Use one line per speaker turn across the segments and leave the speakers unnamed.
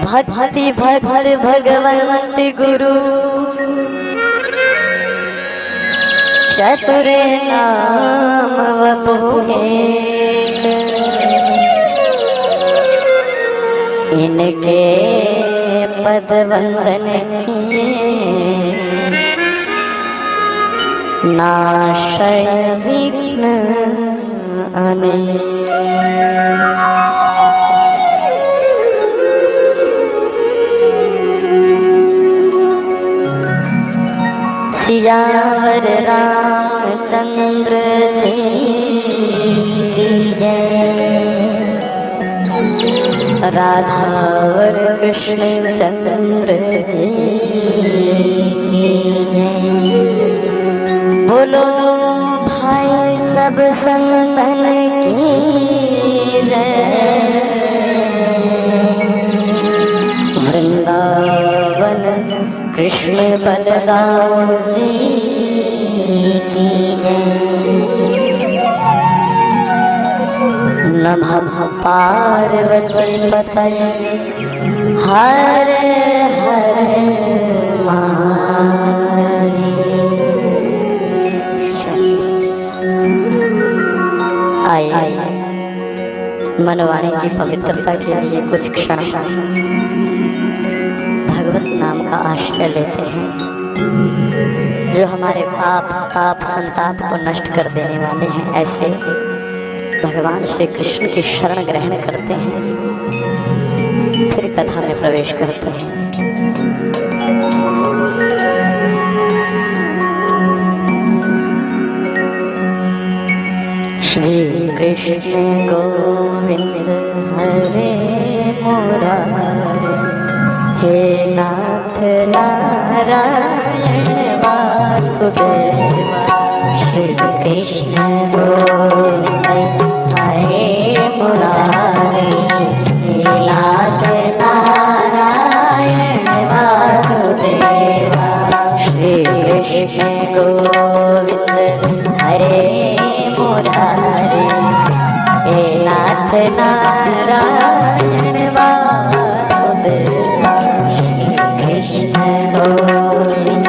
भक्ति भक्त भगवंत गुरु चतुर नाम वपुहे इनके पद वंदन नाशय विघ्न अनेक। सियावर रामचंद्र जी की जय, राधावर कृष्ण चंद्र जी की जय। बोलो भाई सब संतन की जय। वृंदावन कृष्ण बलराम जी की जय। नमः पार्वती पतये हर हर महादेव। आइए मनवाणी की पवित्रता के लिए कुछ क्षण भगवत नाम का आश्रय लेते हैं, जो हमारे पाप ताप संताप को नष्ट कर देने वाले हैं। ऐसे भगवान श्री कृष्ण की शरण ग्रहण करते हैं, फिर कथा में प्रवेश करते हैं। श्री कृष्ण गोविंद हरे मुरारे, हे नाथ नारायण वासुदेवा। श्री कृष्ण गोविंद हरे मुरारे, हे नाथ नारायण वासुदेवा। श्री कृष्ण गोविंद हरे मुरारे, हे नाथ नारायण वासुदेवा। कृष्ण गोविंद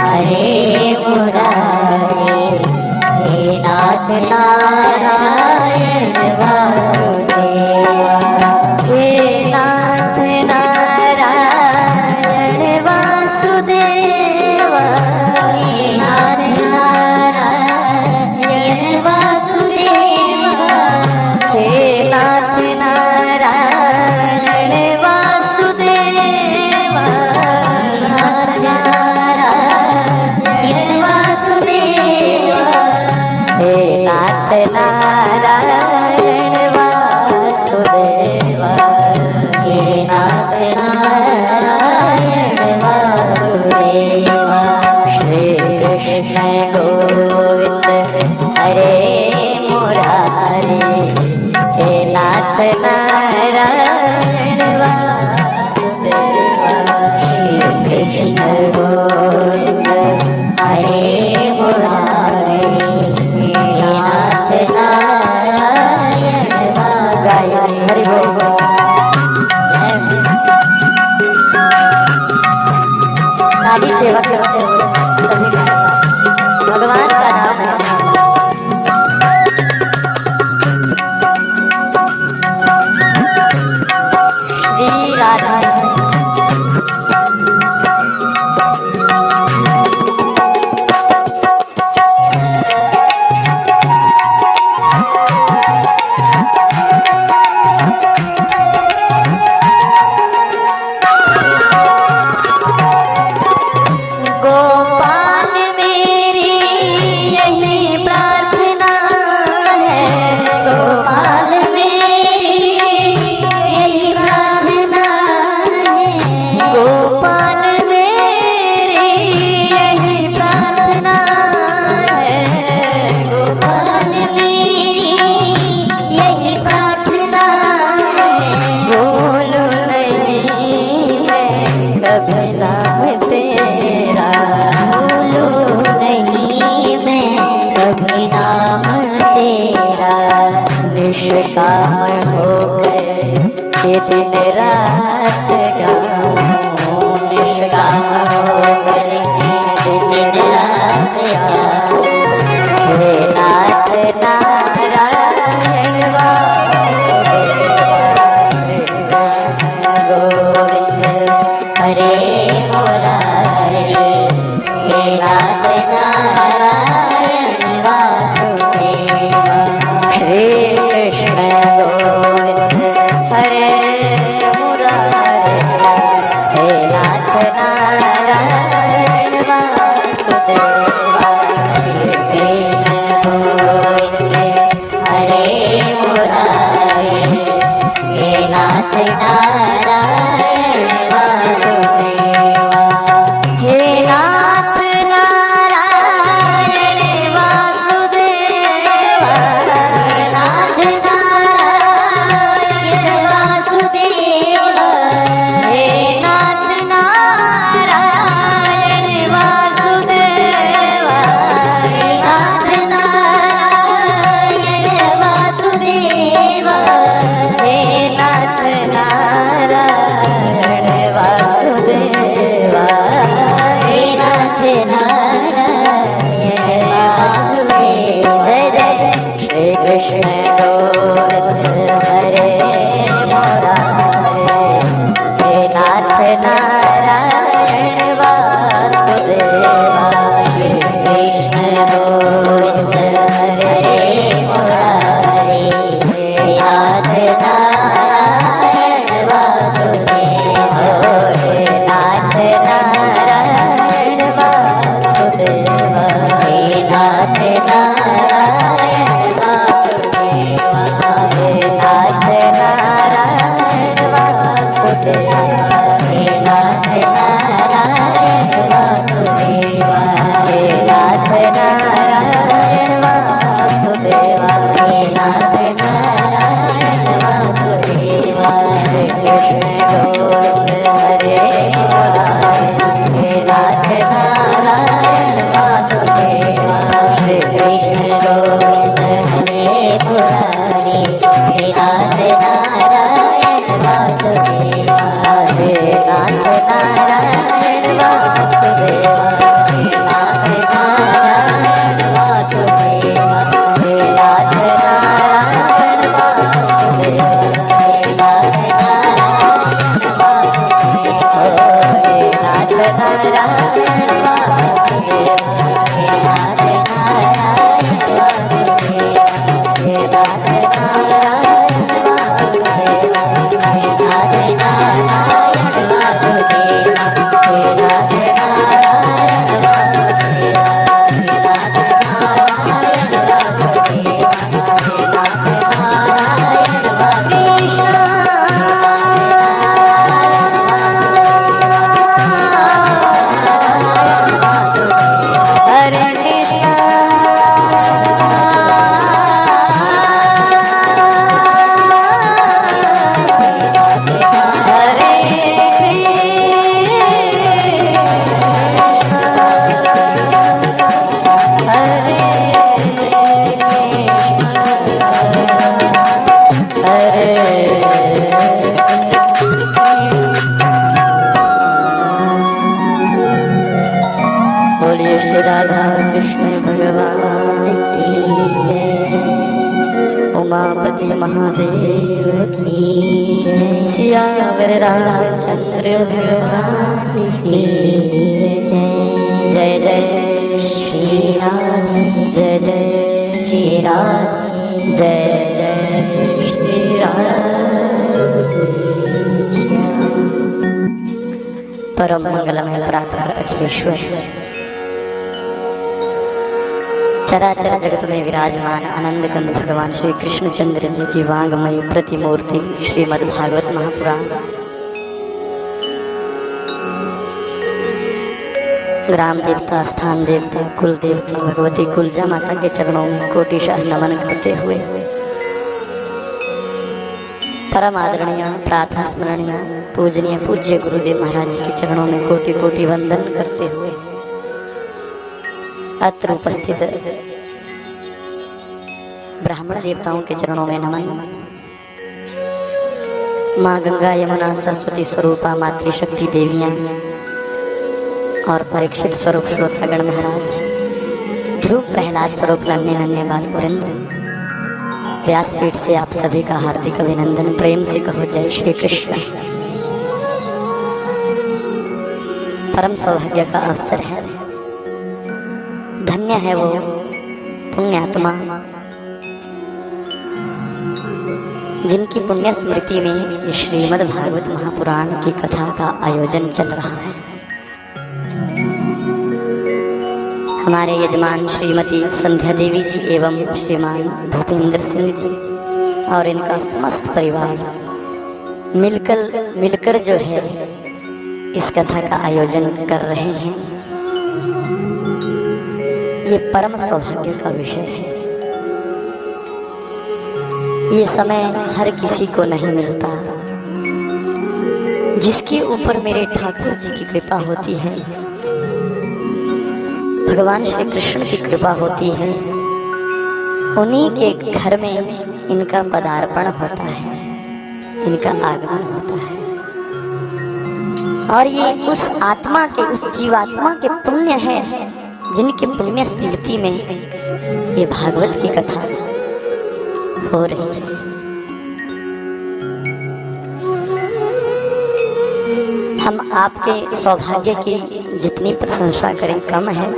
हरे मुरारे, हे नाथ नारायण वासुदेवा। हे नाथ नारायण वासुदेवा, हे नाथ नारायण वासुदेवा। हे नाथ नारायण वासुदेवा, नाथ नारायण वासुदेवा। हे नाथ नारायण वासुदेवा। श्री कृष्ण गोविंद हरे मुरारे, हे नाथ नारायण वासुदेवा। श्री कृष्ण गोविंद हरे मुरारे, नारायण गायन हरि बोल। नारी सेवा करते हुए सभी भगवान का नाम है। श्री राधा निष्काम हो गए ये दिन रात गाऊं निश गाऊं दिन रात गाऊं हे नाथ नारायण वासुदेव गोविंद हरे मुरारे हे नाथ नारायण वासुदेव श्री कृष्ण गोविंद हरे मुरारे हे नाथ नारायण वासुदेव श्री कृष्ण गोविंद हरे मुरारे हे नाथ नारायण वासुदेव हे नाथ नारायण वासुदेव नाथ नारायण वासुदेव हे नाथ नारायण वासुदेव हे नाथ नारायण वासुदेव हे नाथ नारायण वासुदेव हे नाथ नारायण वासुदेव जय जय श्री कृष्ण गोविंद हरे मुरारे हे नाथ नारायण वासुदेव श्री कृष्ण गोविंद हरे मुरारे हे नाथ नारायण वासुदेव हे नाथ नारायण वासुदेव हे नाथ नारायण वासुदेव हे नाथ नारायण वासुदेव हे नाथ नारायण वासुदेव हे नाथ नारायण वासुदेव हे नाथ नारायण वासुदेव श्री कृष्ण गोविंद हरे मुरारे हे नाथ नारायण वासुदेव श्री कृष्ण गोविंद हरे मुरारे हे नाथ नारायण वासुदेव हे नाथ नारायण वासुदेव हे नाथ नारायण वासुदेव हे नाथ नारायण वासुदेव हे नाथ नारायण वासुदेव हे नाथ नारायण वासुदेव हे नाथ नारायण वासुदेव हे नाथ नारायण वासुदेव हे नाथ नारायण वासुदेव हे नाथ नारायण वासुदेव हे नाथ नारायण वासुदेव हे नाथ नारायण हरे कृष्ण हरे बोलिए श्री राधा कृष्ण भगवान की जय उमापति महादेव की जय सियावर रामचंद्र भगवान की जय जय श्री राधे जय जय श्री राधे जय जय श्री राधे परम मंगलमय प्रार्थना अखिलेश्वर चराचर जगत में विराजमान आनंद कंद भगवान श्री कृष्णचंद्र जी की वांगमयी प्रतिमूर्ति श्रीमद् भागवत महापुराण ग्राम देवता स्थान देवता कुल देवता भगवती कुलजा माता के चरणों में कोटिशाह नमन करते हुए परम आदरणीय प्रातः स्मरणीय पूजनीय पूज्य गुरुदेव महाराज जी के चरणों में कोटि कोटि वंदन करते हुए अत्र उपस्थित ब्राह्मण देवताओं के चरणों में नमन। माँ गंगा यमुना सरस्वती स्वरूपा मातृशक्ति देवियाँ और परीक्षित स्वरूप श्रोतागण महाराज, ध्रुव प्रहलाद स्वरूप नन्हे नन्हे बाल वृंद, व्यासपीठ से आप सभी का हार्दिक अभिनंदन। प्रेम से कहो जय श्री कृष्ण। परम सौभाग्य का अवसर है, धन्य है वो पुण्यात्मा जिनकी पुण्य स्मृति में ये श्रीमद् भागवत महापुराण की कथा का आयोजन चल रहा है। हमारे यजमान श्रीमती संध्या देवी जी एवं श्रीमान भूपेंद्र सिंह जी और इनका समस्त परिवार मिलकर जो है इस कथा का आयोजन कर रहे हैं। ये परम सौभाग्य का विषय है। ये समय हर किसी को नहीं मिलता। जिसके ऊपर मेरे ठाकुर जी की कृपा होती है, भगवान श्री कृष्ण की कृपा होती है, उन्हीं के घर में इनका पदार्पण होता है, इनका आगमन होता है। और ये उस आत्मा के, उस जीवात्मा के पुण्य है जिनके पुण्य स्मृति में ये भागवत की कथा हो रही है। हम आपके सौभाग्य की जितनी प्रशंसा करें कम है,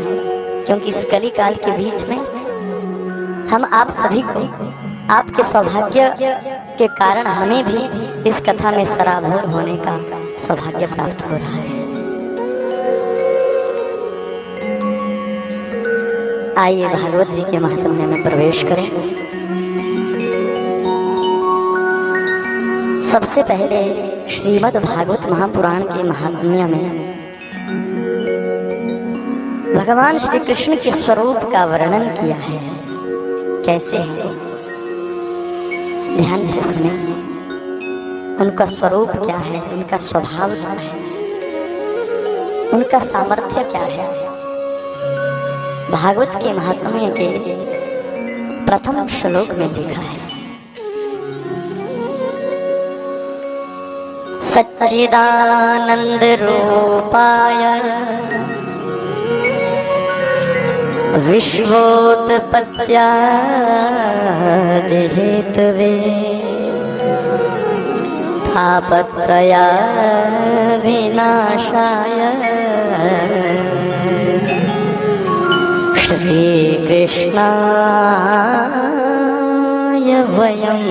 क्योंकि इस कली काल के बीच में हम आप सभी को आपके सौभाग्य के कारण हमें भी इस कथा में सराबोर होने का सौभाग्य प्राप्त हो रहा है। आइए भागवत जी के महात्म्य में प्रवेश करें। सबसे पहले श्रीमद् भागवत महापुराण के महात्म्य में भगवान श्री कृष्ण के स्वरूप का वर्णन किया है। कैसे है, ध्यान से सुने। उनका स्वरूप क्या है, उनका स्वभाव क्या है, उनका सामर्थ्य क्या है। भागवत के महात्म्य के प्रथम श्लोक में लिखा है, सच्चिदानंद रूपाय विश्वोत्पत्त्यादि हेतवे तापत्रय विनाशाय श्री कृष्णाय वयं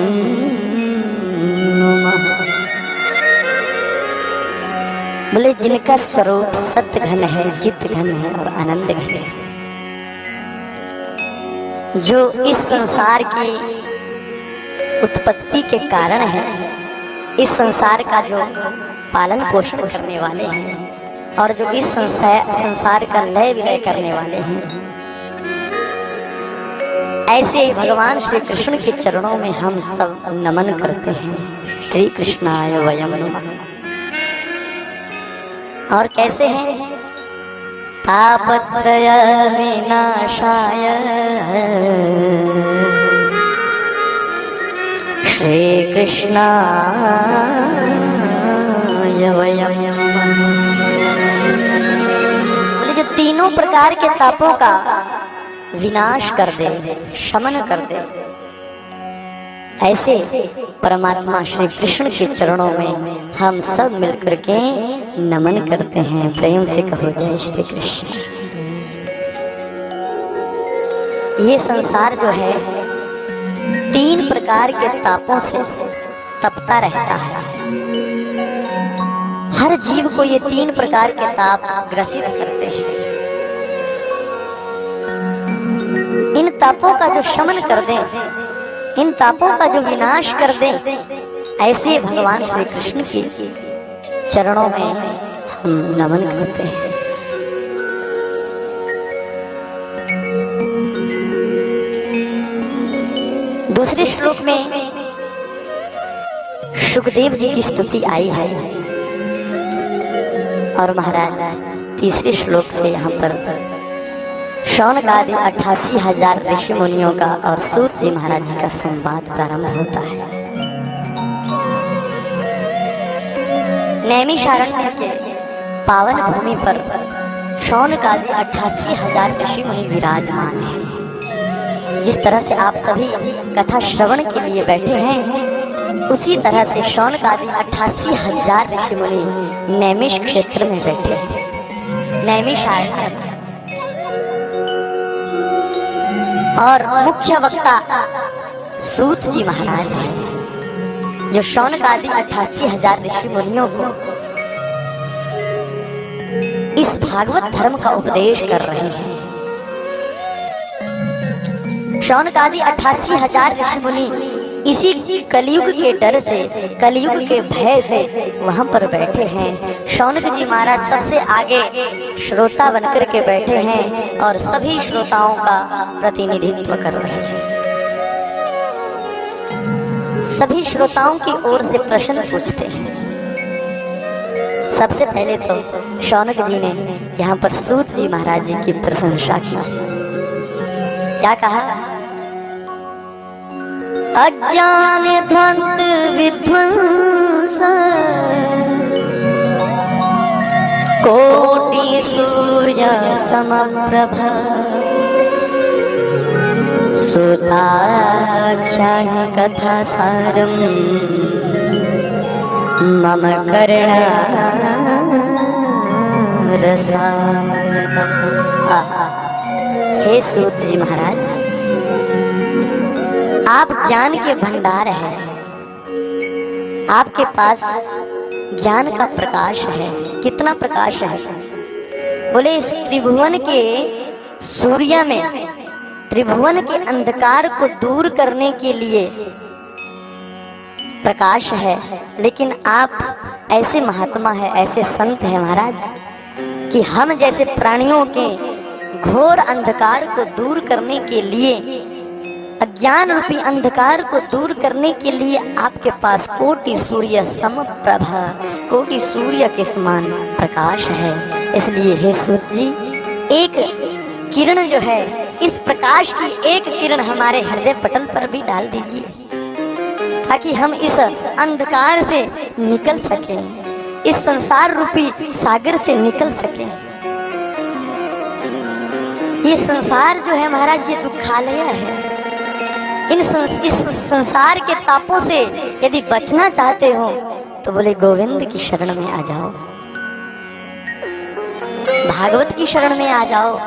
नमः। बोले जिनका स्वरूप सत्य घन है, चित्त घन है और आनंद घन है, जो इस संसार की उत्पत्ति के कारण है, इस संसार का जो पालन पोषण करने वाले हैं और जो इस संसार का लय विलय करने वाले हैं, ऐसे भगवान श्री कृष्ण के चरणों में हम सब नमन करते हैं। श्री कृष्णाय वयं नमः। और कैसे हैं, तापत्रय विनाशाय श्री कृष्णाय वयं नमः। जो तीनों प्रकार के तापों का विनाश कर दे, शमन कर दे, ऐसे परमात्मा श्री कृष्ण के चरणों में हम सब मिलकर के नमन करते हैं। प्रेम से कहो जय श्री कृष्ण। ये संसार जो है तीन प्रकार के तापों से तपता रहता है। हर जीव को ये तीन प्रकार के ताप ग्रसित करते हैं। इन तापों का जो शमन कर दें, इन तापों का जो विनाश कर दें, ऐसे भगवान श्री कृष्ण के चरणों में हम नमन करते हैं। दूसरे श्लोक में सुखदेव जी की स्तुति आई है और महाराज तीसरे श्लोक से यहाँ पर शौनक आदि 88,000 ऋषि मुनियों का और सूत जी महाराज जी का संवाद प्रारंभ होता है। नैमिषारण्य के पावन भूमि पर शौनकादि 88,000 ऋषि मुनि विराजमान हैं। जिस तरह से आप सभी कथा श्रवण के लिए बैठे हैं, उसी तरह से शौनकादि 88,000 ऋषि मुनि नैमिष क्षेत्र में बैठे हैं, नैमिषारण्य में। और मुख्य वक्ता सूत जी महाराज हैं, जो शौनकादि 88,000 ऋषि मुनियों को इस भागवत धर्म का उपदेश कर रहे हैं। शौनकादि 88,000 ऋषि मुनि इसी कलयुग के डर से, कलयुग के भय से वहां पर बैठे हैं। शौनक जी महाराज सबसे आगे श्रोता बनकर के बैठे हैं और सभी श्रोताओं का प्रतिनिधित्व कर रहे हैं। सभी श्रोताओं की ओर से प्रश्न पूछते हैं। सबसे पहले तो शौनक जी ने यहाँ पर सूत जी महाराज जी की प्रशंसा की। क्या कहा? अज्ञान ध्वंत विध्वंस कोटि सूर्य समप्रभा सुताख्यान कथा सारम मम करुणा रसायनम। हे सूत जी महाराज, आप ज्ञान के भंडार हैं, आपके पास ज्ञान का प्रकाश है। कितना प्रकाश है? बोले इस त्रिभुवन के सूर्य में, त्रिभुवन के अंधकार को दूर करने के लिए प्रकाश है, लेकिन आप ऐसे महात्मा है, ऐसे संत हैं महाराज, कि हम जैसे प्राणियों के घोर अंधकार को दूर करने के लिए, अज्ञान रूपी अंधकार को दूर करने के लिए आपके पास कोटि सूर्य समप्रभा, कोटि सूर्य के समान प्रकाश है। इसलिए हे सूत जी, एक किरण जो है, इस प्रकाश की एक किरण हमारे हृदय पटल पर भी डाल दीजिए, ताकि हम इस अंधकार से निकल सकें, इस संसार रूपी सागर से निकल सकें। ये संसार जो है महाराज, ये दुखालय है। इस संसार के तापों से यदि बचना चाहते हो तो बोले गोविंद की शरण में आ जाओ, भागवत की शरण में आ जाओ,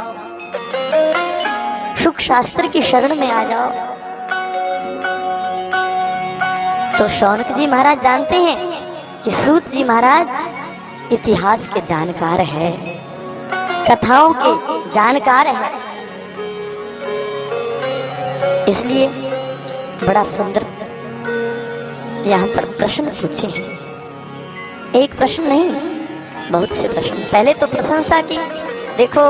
सुख शास्त्र की शरण में आ जाओ। तो शौनक जी महाराज जानते हैं कि सूत जी महाराज इतिहास के जानकार है, कथाओं के जानकार है। इसलिए बड़ा सुंदर यहाँ पर प्रश्न पूछे हैं। एक प्रश्न नहीं, बहुत से प्रश्न। पहले तो प्रशंसा की। देखो,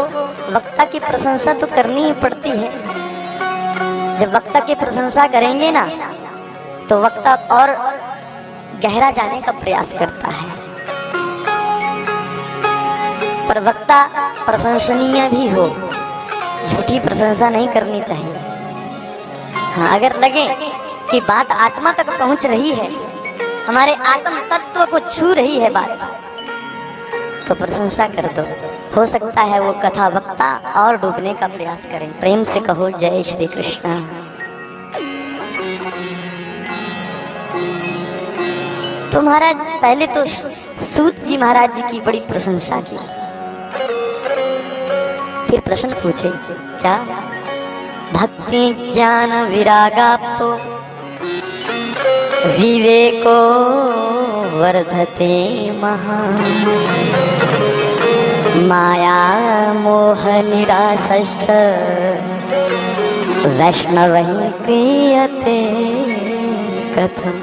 वक्ता की प्रशंसा तो करनी ही पड़ती है। जब वक्ता की प्रशंसा करेंगे ना, तो वक्ता और गहरा जाने का प्रयास करता है। पर वक्ता प्रशंसनीय भी हो, झूठी प्रशंसा नहीं करनी चाहिए। हाँ, अगर लगे कि बात आत्मा तक पहुंच रही है, हमारे आत्म तत्व को छू रही है बात, तो प्रशंसा कर दो। हो सकता है वो कथा वक्ता और डूबने का प्रयास करें। प्रेम से कहो जय श्री कृष्ण। तो महाराज पहले तो सूत जी महाराज जी की बड़ी प्रशंसा की, फिर प्रश्न पूछे। क्या? भक्ति ज्ञान विरागाप्तो विवेको वर्धते महान् माया मोह निरासश्च वैष्णवः क्रियते कथम।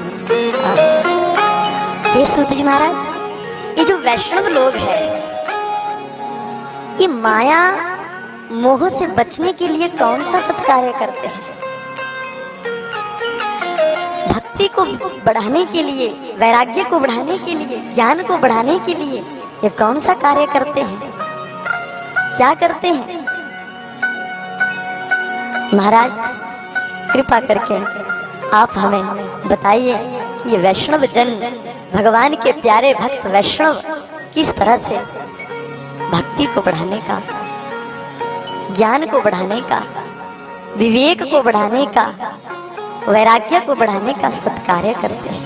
ये सूत जी महाराज, ये जो वैष्णव लोग हैं, ये माया मोह से बचने के लिए कौन सा सत्कार्य करते हैं? भक्ति को बढ़ाने के लिए, वैराग्य को बढ़ाने के लिए, ज्ञान को बढ़ाने के लिए ये कौन सा कार्य करते हैं? क्या करते हैं? महाराज कृपा करके आप हमें बताइए कि ये वैष्णव जन भगवान के प्यारे भक्त वैष्णव किस तरह से भक्ति को बढ़ाने का, ज्ञान को बढ़ाने का, विवेक को बढ़ाने का, वैराग्य को बढ़ाने का सत्कार्य करते हैं।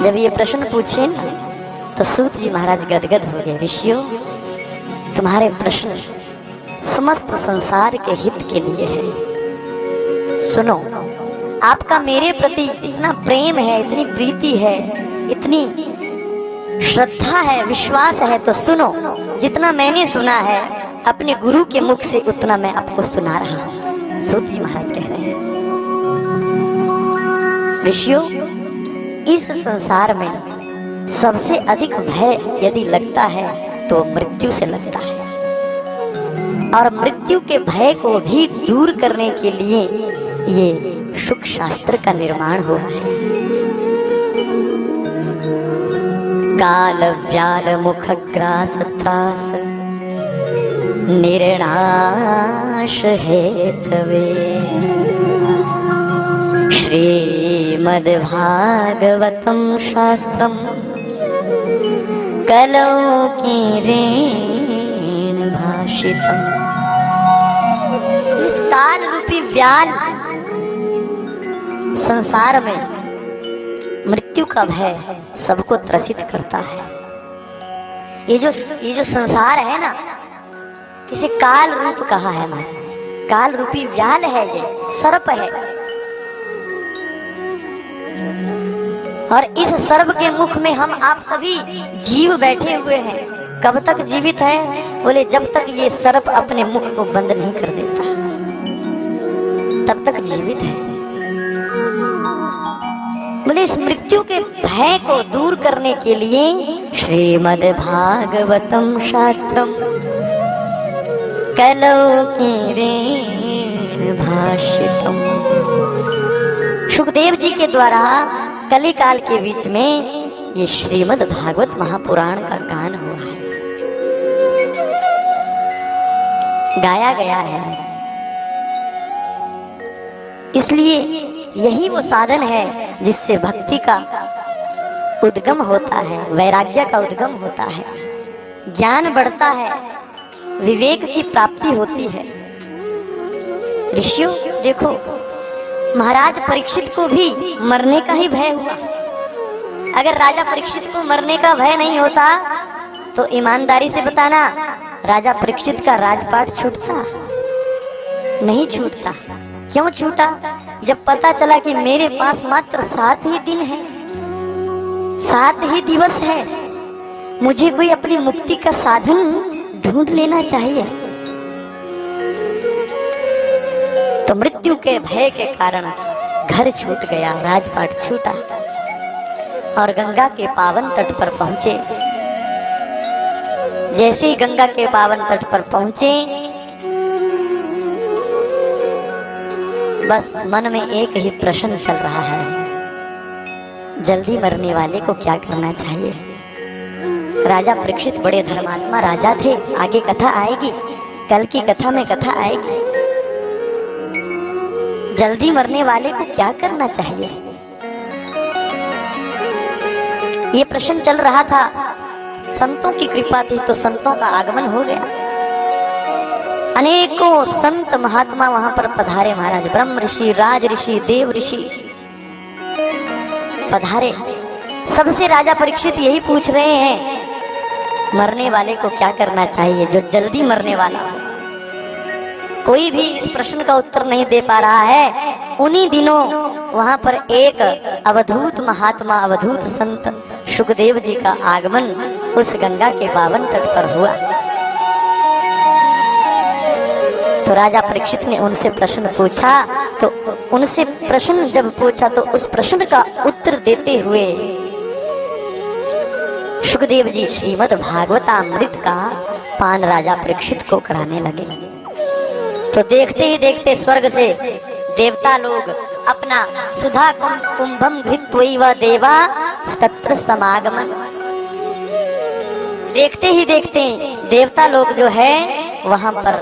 जब ये प्रश्न पूछे ना तो सूत जी महाराज गदगद हो गए। ऋषियों, तुम्हारे प्रश्न समस्त संसार के हित के लिए है। सुनो, आपका मेरे प्रति इतना प्रेम है, इतनी प्रीति है, इतनी श्रद्धा है, विश्वास है, तो सुनो। जितना मैंने सुना है अपने गुरु के मुख से उतना मैं आपको सुना रहा हूं। सूत जी महाराज कह रहे हैं, ऋषियों, इस संसार में सबसे अधिक भय यदि लगता है तो मृत्यु से लगता है, और मृत्यु के भय को भी दूर करने के लिए ये शुक शास्त्र का निर्माण हुआ है। काल व्याल मुख ग्रास त्रास निर्नाश हेतवे श्रीमद् भागवतम शास्त्रम कलौकीरेण भाषितम। इस काल रूपी व्याल संसार में मृत्यु का भय सबको त्रसित करता है। ये जो संसार है ना, इसे काल रूप कहा है महाराज। काल रूपी व्याल है, ये सर्प है, और इस सर्प के मुख में हम आप सभी जीव बैठे हुए हैं। कब तक जीवित है? बोले जब तक ये सर्प अपने मुख को बंद नहीं कर देता तब तक जीवित है। बोले इस मृत्यु के भय को दूर करने के लिए श्रीमद् भागवतम शास्त्रम कलौकीरेण भाषितम। सुखदेव जी के द्वारा कली काल के बीच में ये श्रीमद् भागवत महापुराण का गान हुआ है, गाया गया है। इसलिए यही वो साधन है जिससे भक्ति का उद्गम होता है, वैराग्य का उद्गम होता है, ज्ञान बढ़ता है, विवेक की प्राप्ति होती है। ऋषियों देखो, महाराज परीक्षित को भी मरने का ही भय हुआ। अगर राजा परीक्षित को मरने का भय नहीं होता तो ईमानदारी से बताना, राजा परीक्षित का राजपाट छूटता? नहीं छूटता। क्यों छूटा? जब पता चला कि मेरे पास मात्र 7 ही दिन है, 7 ही दिवस है, मुझे कोई अपनी मुक्ति का साधन ढूंढ लेना चाहिए। तो मृत्यु के भय के कारण घर छूट गया, राजपाट छूटा, और गंगा के पावन तट पर पहुंचे। जैसे ही गंगा के पावन तट पर पहुंचे, बस मन में एक ही प्रश्न चल रहा है, जल्दी मरने वाले को क्या करना चाहिए। राजा परीक्षित बड़े धर्मात्मा राजा थे, आगे कथा आएगी, कल की कथा में कथा आएगी। जल्दी मरने वाले को क्या करना चाहिए, ये प्रश्न चल रहा था। संतों की कृपा थी तो संतों का आगमन हो गया। अनेकों संत महात्मा वहां पर पधारे महाराज। ब्रह्म ऋषि, राज ऋषि, देव ऋषि पधारे। सबसे राजा परीक्षित यही पूछ रहे हैं, मरने वाले को क्या करना चाहिए, जो जल्दी मरने वाला हो। कोई भी इस प्रश्न का उत्तर नहीं दे पा रहा है। उन्हीं दिनों वहां पर एक अवधूत महात्मा, अवधूत संत सुखदेव जी का आगमन उस गंगा के पावन तट पर हुआ। तो राजा परीक्षित ने उनसे प्रश्न पूछा, तो उनसे प्रश्न जब पूछा तो उस प्रश्न का उत्तर देते हुए सुखदेव जी श्रीमद् भागवतामृत का पान राजा परीक्षित को कराने लगे। तो देखते ही देखते स्वर्ग से देवता लोग अपना सुधा कुंभम घृत्वैव देवा तत्र समागमन। देखते ही देखते देवता लोग जो है वहां पर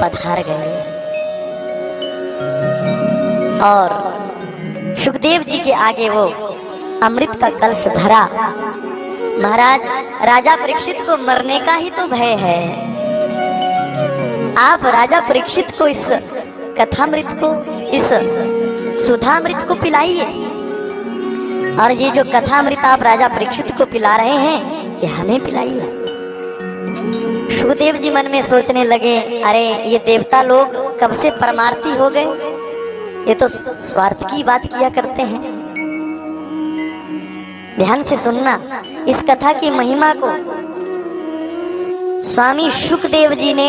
पधार गए, और सुखदेव जी के आगे वो अमृत का कलश धरा। महाराज, राजा परीक्षित को मरने का ही तो भय है। आप राजा परीक्षित को इस कथामृत को, इस सुधामृत को पिलाइए। और ये जो कथामृत आप राजा परीक्षित को पिला रहे हैं, ये हमें पिलाइए। सुखदेव जी मन में सोचने लगे, अरे ये देवता लोग कब से परमार्थी हो गए, ये तो स्वार्थ की बात किया करते हैं। ध्यान से सुनना, इस कथा की महिमा को स्वामी सुखदेव जी ने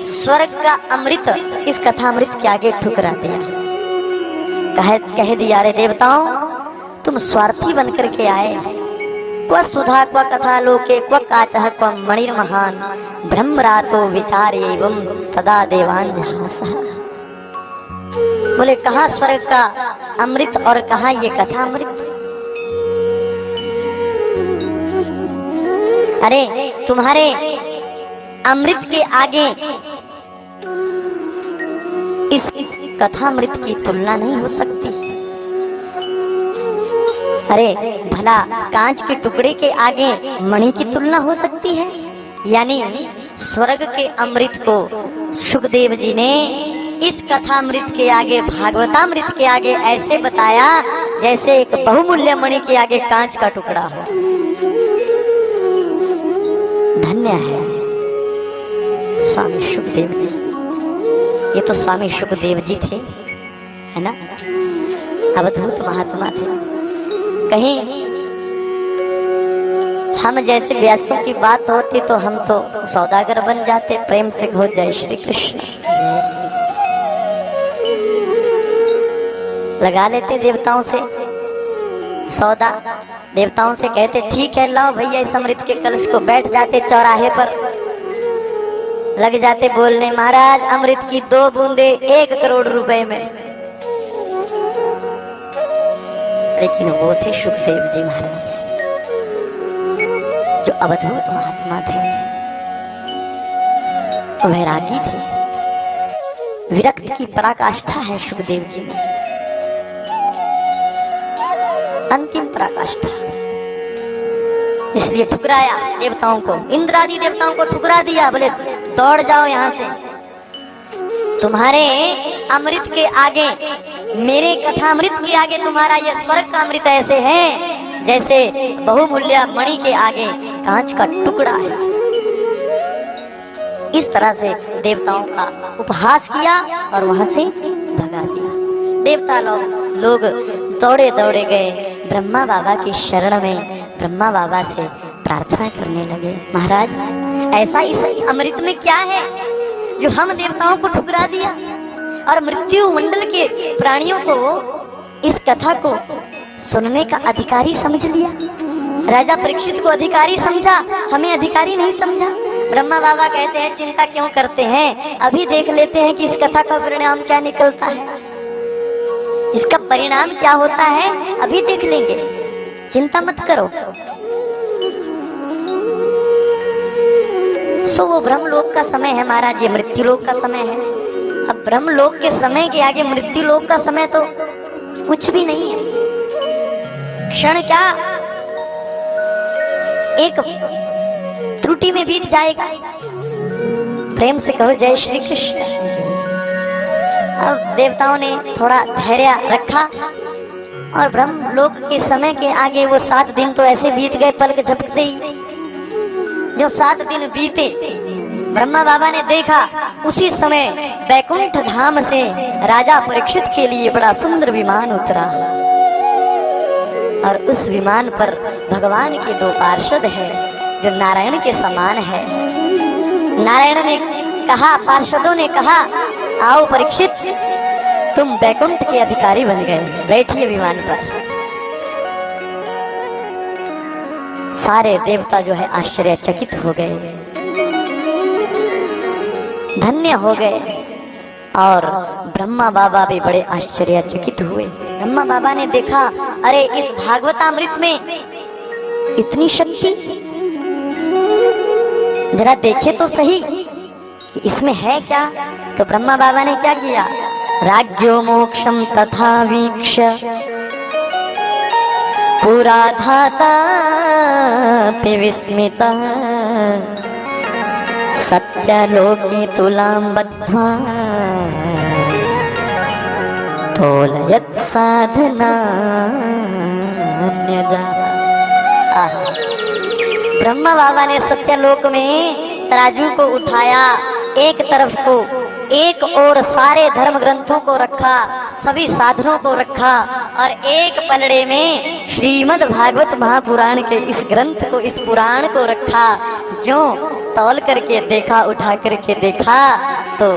स्वर्ग का अमृत इस कथामृत के आगे ठुकरा दिया। कह दिया, अरे देवताओं, तुम स्वार्थी बनकर के आए। क्व सुधा क्व कथा लोके क्व काचः क्व मणिर्महान ब्रह्मरातो विचार एवं तदा देवान जहासः। बोले कहाँ स्वर्ग का अमृत और कहाँ ये कथा अमृत। अरे तुम्हारे अमृत के आगे इस कथामृत की तुलना नहीं हो सकती। अरे भला कांच के टुकड़े के आगे मणि की तुलना हो सकती है? यानी स्वर्ग के अमृत को सुखदेव जी ने इस कथामृत के आगे, भागवतामृत के आगे ऐसे बताया जैसे एक बहुमूल्य मणि के आगे कांच का टुकड़ा हो। धन्य है स्वामी सुखदेव जी। ये तो स्वामी सुखदेव जी थे, है ना, अवधूत महात्मा थे। कहीं हम जैसे व्यासों की बात होती तो हम तो सौदागर बन जाते। प्रेम से घोष जय श्री कृष्ण लगा लेते देवताओं से सौदा। देवताओं से कहते ठीक है, लाओ भैया इस अमृत के कलश को। बैठ जाते चौराहे पर, लग जाते बोलने, महाराज अमृत की 2 बूंदे 1 करोड़ रुपए में। लेकिन वो थे सुखदेव जी महाराज, जो अवधूत महात्मा थे, वैरागी थे, विरक्त की पराकाष्ठा है सुखदेव जी में, अंतिम पराकाष्ठा। इसलिए ठुकराया देवताओं को, इंद्र आदि देवताओं को ठुकरा दिया। बोले दौड़ जाओ यहां से, तुम्हारे अमृत के आगे, मेरे कथामृत के आगे तुम्हारा यह स्वर्ग का अमृत ऐसे है जैसे बहुमूल्य मणि के आगे कांच का टुकड़ा है। इस तरह से देवताओं का उपहास किया और वहां से भगा दिया। देवता लोग दौड़े दौड़े गए ब्रह्मा बाबा की शरण में, ब्रह्मा बाबा से प्रार्थना करने लगे, महाराज ऐसा इस अमृत में क्या है जो हम देवताओं को ठुकरा दिया और मृत्यु मंडल के प्राणियों को इस कथा को सुनने का अधिकारी समझ लिया। राजा परीक्षित को अधिकारी समझा, हमें अधिकारी नहीं समझा। ब्रह्मा बाबा कहते हैं चिंता क्यों करते हैं, अभी देख लेते हैं कि इस कथा का परिणाम क्या निकलता है, इसका परिणाम क्या होता है, अभी देख लेंगे, चिंता मत करो। सो वो ब्रह्मलोक का समय है महाराज, ये मृत्युलोक का समय है। अब ब्रह्मलोक के समय के आगे मृत्युलोक का समय तो कुछ भी नहीं है। क्षण क्या एक त्रुटि में बीत जाएगा। प्रेम से कहो जय श्री कृष्ण। अब देवताओं ने थोड़ा धैर्य रखा और ब्रह्मलोक के समय के आगे वो 7 दिन तो ऐसे बीत गए पलक झपकते ही। जो 7 दिन बीते, ब्रह्मा बाबा ने देखा उसी समय बैकुंठ धाम से राजा परीक्षित के लिए बड़ा सुंदर विमान उतरा और उस विमान पर भगवान के 2 पार्षद है जो नारायण के समान है। नारायण ने कहा, पार्षदों ने कहा, आओ परीक्षित, तुम बैकुंठ के अधिकारी बन गए, बैठिए विमान पर। सारे देवता जो है आश्चर्यचकित हो गए, धन्य हो गए और ब्रह्मा बाबा भी बड़े आश्चर्यचकित हुए। ब्रह्मा बाबा ने देखा, अरे इस भागवतामृत में इतनी शक्ति, जरा देखे तो सही कि इसमें है क्या। तो ब्रह्मा बाबा ने क्या किया, राज्यो मोक्षम तथा वीक्ष पूरा धाता पे विस्मिता सत्यलोके तुलां बद्ध्वा तोलयत् साधना ब्रह्मा बाबा ने सत्यलोक में तराजू को उठाया, एक तरफ को एक और सारे धर्म ग्रंथों को रखा, सभी साधनों को रखा, और एक पलड़े में श्रीमद् भागवत महापुराण के इस ग्रंथ को, इस पुराण को रखा। जो तौल करके देखा, उठा करके देखा तो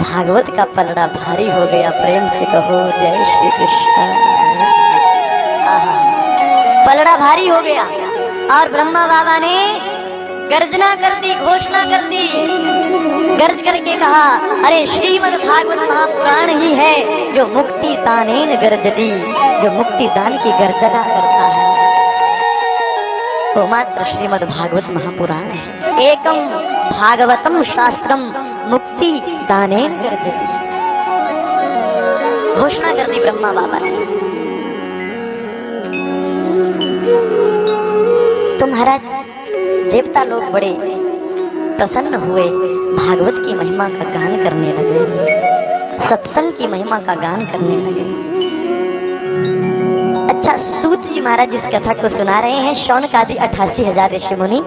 भागवत का पलड़ा भारी हो गया। प्रेम से कहो जय श्री कृष्ण। पलड़ा भारी हो गया और ब्रह्मा बाबा ने गर्जना कर दी, घोषणा कर दी, गर्ज करके कहा, अरे श्रीमद् भागवत महापुराण ही है जो मुक्ति दानेन गर्जती, जो मुक्ति दान की गर्जना करता है, वो मात्र श्रीमद् भागवत महापुराण है। एकम भागवतम शास्त्रम मुक्ति दानेन गर्जती, घोषणा कर दी ब्रह्मा बाबा ने। तो महाराज देवता लोग बड़े प्रसन्न हुए, भागवत की महिमा का गान करने लगे, सत्संग की महिमा का गान करने लगे। अच्छा, सूत जी महाराज इस कथा को सुना रहे हैं। शौनक आदि 88,000 ऋषि मुनि